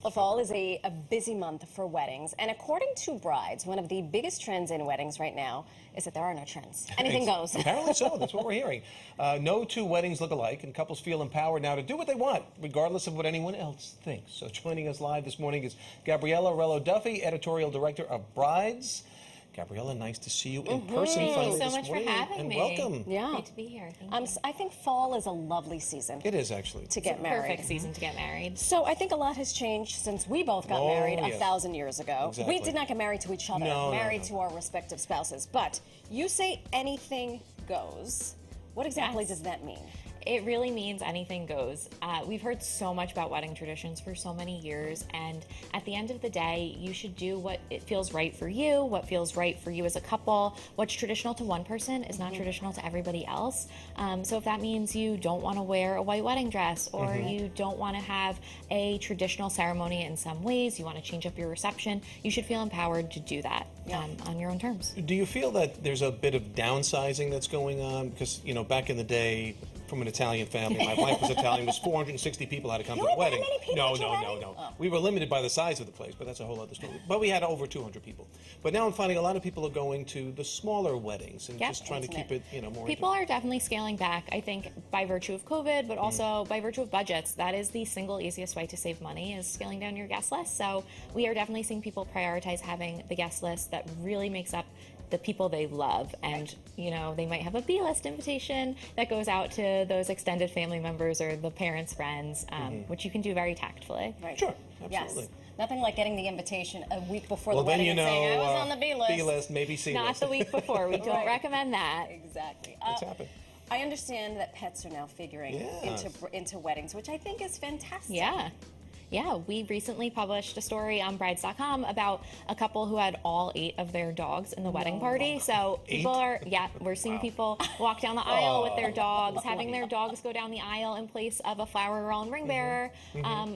The fall is a busy month for weddings, and according to brides, one of the biggest trends in weddings right now is that there are no trends. Anything goes. Apparently so. That's what we're hearing. No two weddings look alike, and couples feel empowered now to do what they want, regardless of what anyone else thinks. So joining us live this morning is Gabriella Rello Duffy, editorial director of Brides. Gabriella, nice to see you in person finally Thanks so much for having and me. welcome. Yeah. Great to be here. Thank you. I think fall is a lovely season It is actually. to get married. Perfect season to get married. So I think a lot has changed since we both got married yes. 1,000 years ago. Exactly. We did not get married to each other, No, married no. to our respective spouses. But you say anything goes. What exactly Yes. does that mean? It really means anything goes. We've heard so much about wedding traditions for so many years, and at the end of the day, you should do what it feels right for you, what feels right for you as a couple. What's traditional to one person is not traditional to everybody else. So if that means you don't want to wear a white wedding dress, or you don't want to have a traditional ceremony in some ways, you want to change up your reception, you should feel empowered to do that on your own terms. Do you feel that there's a bit of downsizing that's going on? Because, you know, back in the day, from an Italian family, my wife was Italian, was 460 people had to come to the had that wedding. many people No, at your no, no, wedding? no. Oh. We were limited by the size of the place, but that's a whole other story. But we had over 200 people. But now I'm finding a lot of people are going to the smaller weddings and Yep. just trying to keep it, you know, more People are definitely scaling back, I think, by virtue of COVID, but also by virtue of budgets. That is the single easiest way to save money, is scaling down your guest list. So we are definitely seeing people prioritize having the guest list that really makes up the people they love. And, you know, they might have a B-list invitation that goes out to those extended family members or the parents' friends, which you can do very tactfully. Right. Sure, absolutely. Yes. Nothing like getting the invitation a week before Well, the then wedding you know, and saying, I was on the B-list. B-list, maybe C-list. Not the week before. We don't Right. recommend that. Exactly. What's happened? I understand that pets are now figuring Yes. into weddings, which I think is fantastic. Yeah, we recently published a story on brides.com about a couple who had all 8 of their dogs in the wedding party. So people we're seeing people walk down the aisle with their dogs, having their dogs go down the aisle in place of a flower girl and ring bearer.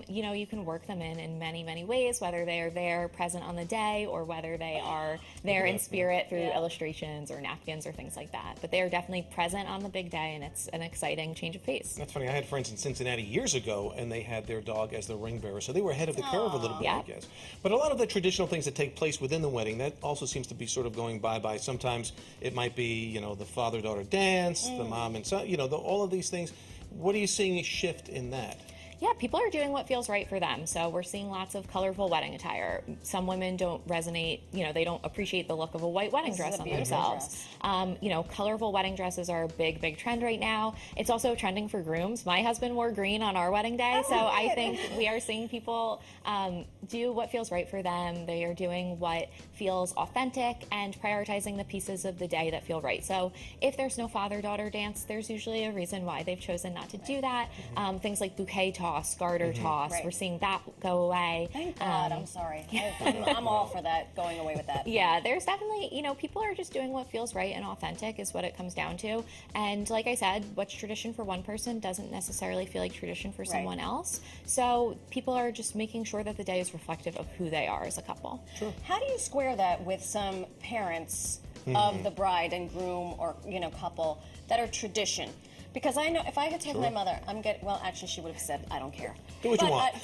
You know, you can work them in many, many ways, whether they are there present on the day or whether they are there in spirit through illustrations or napkins or things like that. But they are definitely present on the big day, and it's an exciting change of pace. That's funny. I had friends in Cincinnati years ago, and they had their dog as the ring bearer, so they were ahead of the curve a little bit, I guess. But a lot of the traditional things that take place within the wedding, that also seems to be sort of going bye-bye. Sometimes it might be, you know, the father-daughter dance, the mom and son, you know, all of these things. What are you seeing a shift in that? Yeah, people are doing what feels right for them. So we're seeing lots of colorful wedding attire. Some women don't resonate, you know, they don't appreciate the look of a white wedding dress on themselves. You know, colorful wedding dresses are a big, big trend right now. It's also trending for grooms. My husband wore green on our wedding day, so I think we are seeing people do what feels right for them. They are doing what feels authentic and prioritizing the pieces of the day that feel right. So if there's no father-daughter dance, there's usually a reason why they've chosen not to do that. Things like bouquet toss, garter toss, we're seeing that go away. Thank God. I'm sorry. I'm all for that, going away with that. Yeah, there's definitely, you know, people are just doing what feels right and authentic is what it comes down to. And like I said, what's tradition for one person doesn't necessarily feel like tradition for someone else. So people are just making sure that the day is reflective of who they are as a couple. Sure. How do you square that with some parents of the bride and groom, or, you know, couple that are tradition? Because I know if I had told my mother, well, actually, she would have said, I don't care. Do what you want.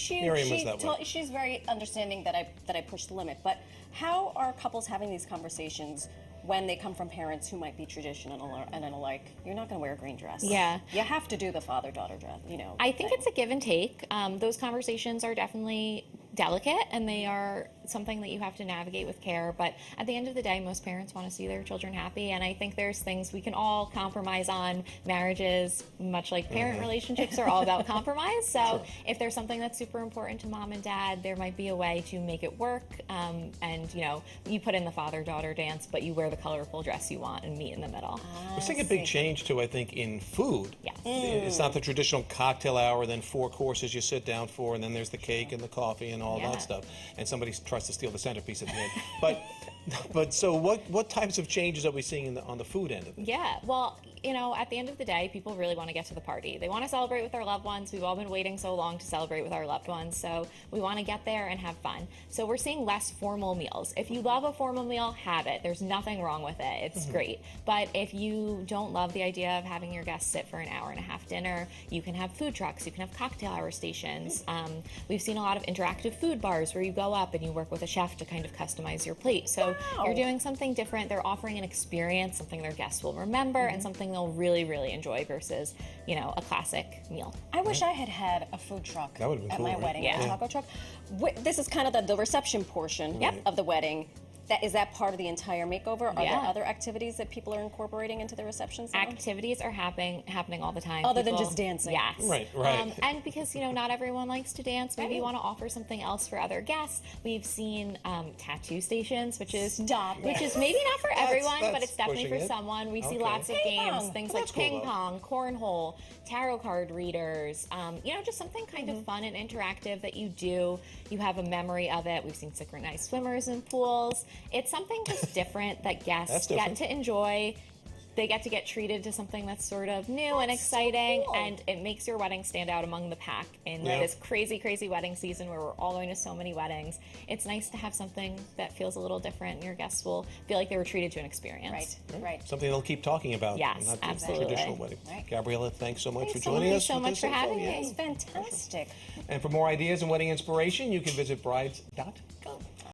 Miriam was that way. She's very understanding that I push the limit. But how are couples having these conversations when they come from parents who might be traditional and are like, you're not going to wear a green dress? Yeah. You have to do the father-daughter dress, you know. I think it's a give and take. Those conversations are definitely delicate, and they are something that you have to navigate with care. But at the end of the day, most parents want to see their children happy, and I think there's things we can all compromise on. Marriages, much like parent relationships, are all about compromise. So if there's something that's super important to mom and dad, there might be a way to make it work. And, you know, you put in the father-daughter dance, but you wear the colorful dress you want and meet in the middle. We're seeing a big change, too, I think, in food. Yes. It's not the traditional cocktail hour, then 4 courses you sit down for, and then there's the cake and the coffee and all that stuff. And somebody's trying for us to steal the centerpiece at the end. But so what types of changes are we seeing on the food end of it? Yeah, well, you know, at the end of the day, people really want to get to the party. They want to celebrate with their loved ones. We've all been waiting so long to celebrate with our loved ones, so we want to get there and have fun. So we're seeing less formal meals. If you love a formal meal, have it. There's nothing wrong with it. It's great. But if you don't love the idea of having your guests sit for an hour and a half dinner, you can have food trucks. You can have cocktail hour stations. We've seen a lot of interactive food bars where you go up and you work with a chef to kind of customize your plate. So you're doing something different. They're offering an experience, something their guests will remember, and something they'll really, really enjoy versus, you know, a classic meal. I wish I had had a food truck That would've been at cool, my right? wedding, Yeah. a taco truck. This is kind of the reception portion of the wedding. Is that part of the entire makeover? Are there Yeah. other activities that people are incorporating into the reception zone? Activities are happening all the time. Other than just dancing. Yes. Right. And because, you know, not everyone likes to dance, maybe you want to offer something else for other guests. We've seen tattoo stations, which is maybe not for everyone, but it's definitely pushing for it. someone. We see Okay. lots of Ping games, pong. things Well, like that's cool, ping though. pong, cornhole, tarot card readers, you know, just something kind of fun and interactive that you do. You have a memory of it. We've seen synchronized swimmers in pools. It's something just different that guests get to enjoy. They get to get treated to something that's sort of new and exciting, cool. and it makes your wedding stand out among the pack in this crazy, crazy wedding season where we're all going to so many weddings. It's nice to have something that feels a little different, and your guests will feel like they were treated to an experience. Right. Something they'll keep talking about. Yes, not just absolutely. a traditional wedding. Right. Gabriella, thanks so much for Thanks so joining much. us. Thank you so with much this for info. having Yeah. me. It's fantastic. And for more ideas and wedding inspiration, you can visit brides.com.